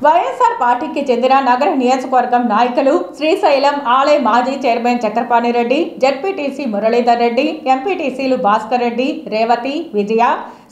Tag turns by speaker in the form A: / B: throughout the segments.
A: వైఎస్ఆర్ పార్టీకి చెందిన నగర నియోజకవర్గం నాయకులు శ్రీశైలం ఆలయ మాజీ చైర్మన్ చక్రపాణి రెడ్డి, జెడ్పీటీసీ మురళీధర్ రెడ్డి, ఎంపీటీసీలు భాస్కర్ రెడ్డి, రేవతి, విజయ,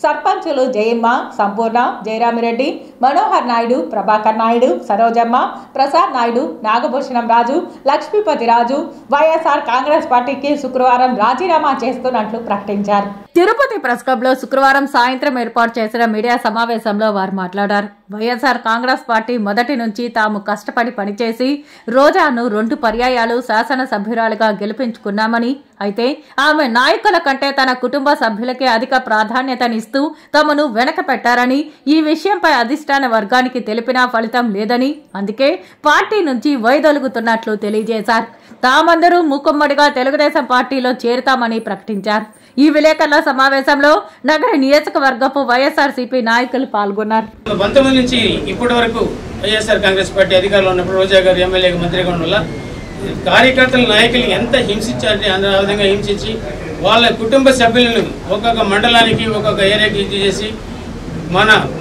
A: సర్పంచులు జయమ్మ, సంపూర్ణ, జయరామిరెడ్డి, మనోహర్ నాయుడు, ప్రభాకర్ నాయుడు, సరోజమ్మ, ప్రసాద్ నాయుడు, నాగభూషణం రాజు, లక్ష్మీపతి రాజు వైఎస్ఆర్ కాంగ్రెస్ పార్టీకి శుక్రవారం రాజీనామా చేస్తున్నట్లు ప్రకటించారు. తిరుపతి ప్రెస్ క్లబ్ లో శుక్రవారం సాయంత్రం ఏర్పాటు చేసిన మీడియా సమావేశంలో వారు మాట్లాడారు. వైఎస్ఆర్ కాంగ్రెస్ పార్టీ మొదటి నుంచి తాము కష్టపడి పనిచేసి రోజాను 2 పర్యాయాలు శాసనసభ్యురాలుగా గెలిపించుకున్నామని, అయితే ఆమె నాయకుల కంటే తన కుటుంబ సభ్యులకే అధిక ప్రాధాన్యతనిస్తూ తమను వెనక పెట్టారని, ఈ విషయంపై అధిష్టాన వర్గానికి తెలిపినా ఫలితం లేదని, అందుకే పార్టీ నుంచి వైదొలుగుతున్నట్లు తెలియజేశారు. తామందరూ మూకుమ్మడిగా తెలుగుదేశం పార్టీలో చేరుతామని ప్రకటించారు. ఈ విలేకరుల సమావేశంలో నగర నియోజకవర్గపు వైఎస్ఆర్సీపీ నాయకులు పాల్గొన్నారు.
B: 19 నుంచి ఇప్పటి వరకు వైఎస్ఆర్ కాంగ్రెస్ పార్టీ అధికారంలో ఉన్నప్పుడు రోజా గారు ఎమ్మెల్యేగా మంత్రిగా ఉండడం వల్ల కార్యకర్తల నాయకులు ఎంత హింసించారని ఆ విధంగా హింసించి వాళ్ళ కుటుంబ సభ్యులను ఒక్కొక్క మండలానికి ఒక్కొక్క ఏరియాకి చేసి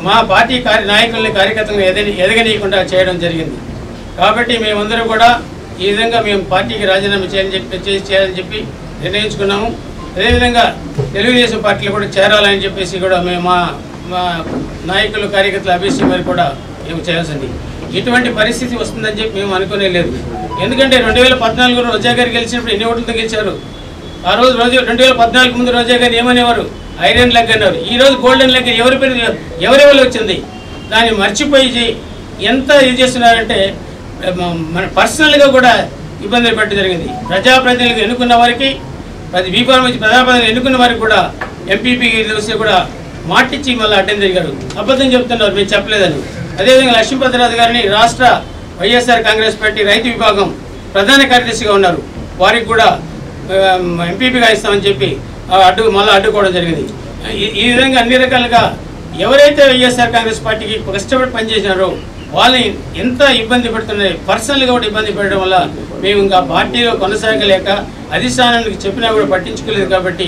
B: మా పార్టీ నాయకుల్ని కార్యకర్తలను ఎదగనీయకుండా చేయడం జరిగింది. కాబట్టి మేమందరూ కూడా ఈ విధంగా మేము పార్టీకి రాజీనామా చేయాలని చెప్పి నిర్ణయించుకున్నాము. అదేవిధంగా తెలుగుదేశం పార్టీలో కూడా చేరాలని చెప్పేసి కూడా మేము మా నాయకులు కార్యకర్తల అభిషేకం మరి కూడా మేము చేయాల్సింది. ఇటువంటి పరిస్థితి వస్తుందని చెప్పి మేము అనుకునే లేదు. ఎందుకంటే 2014 రోజా గారు గెలిచినప్పుడు ఎన్ని ఓట్లతో గెలిచారు? ఆ రోజు 2014 ముందు రోజా గారు ఏమనేవారు? ఐరన్ లెగ్ అన్నారు. ఈరోజు గోల్డెన్ లెగ్ ఎవరెవరు వచ్చింది? దాన్ని మర్చిపోయి ఎంత ఇది చేస్తున్నారంటే మన పర్సనల్గా కూడా ఇబ్బందులు పెట్టడం జరిగింది. ప్రజాప్రతినిధులు ఎన్నుకున్న వారికి ప్రజాప్రతినిధులు ఎన్నుకున్న వారికి కూడా ఎంపీపీ వస్తే కూడా మాటిచ్చి మళ్ళీ అడ్డం జరిగారు. అబద్ధం చెప్తున్నారు, మేము చెప్పలేదని. అదేవిధంగా లక్ష్మీపతి రాజు గారిని రాష్ట్ర వైఎస్ఆర్ కాంగ్రెస్ పార్టీ రైతు విభాగం ప్రధాన కార్యదర్శిగా ఉన్నారు, వారికి కూడా ఎంపీపీగా ఇస్తామని చెప్పి మళ్ళీ అడ్డుకోవడం జరిగింది. ఈ విధంగా అన్ని రకాలుగా ఎవరైతే వైఎస్ఆర్ కాంగ్రెస్ పార్టీకి కష్టపడి పనిచేసినారో వాళ్ళని ఎంత ఇబ్బంది పెడుతున్నాయి, పర్సనల్గా కూడా ఇబ్బంది పెట్టడం వల్ల మేము ఇంకా పార్టీలో కొనసాగలేక అధిష్టానానికి చెప్పినా కూడా పట్టించుకోలేదు. కాబట్టి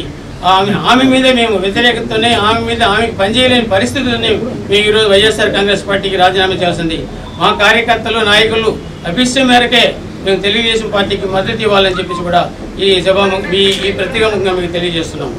B: ఆమె మీద మేము వ్యతిరేకతతోనే ఆమెకు పనిచేయలేని పరిస్థితుల్లోనే మేము ఈరోజు వైఎస్ఆర్ కాంగ్రెస్ పార్టీకి రాజీనామా చేయాల్సింది. మా కార్యకర్తలు నాయకులు అభిష్టం మేరకే మేము తెలుగుదేశం పార్టీకి మద్దతు ఇవ్వాలని చెప్పేసి కూడా ఈ ప్రతిగా మీకు తెలియజేస్తున్నాము.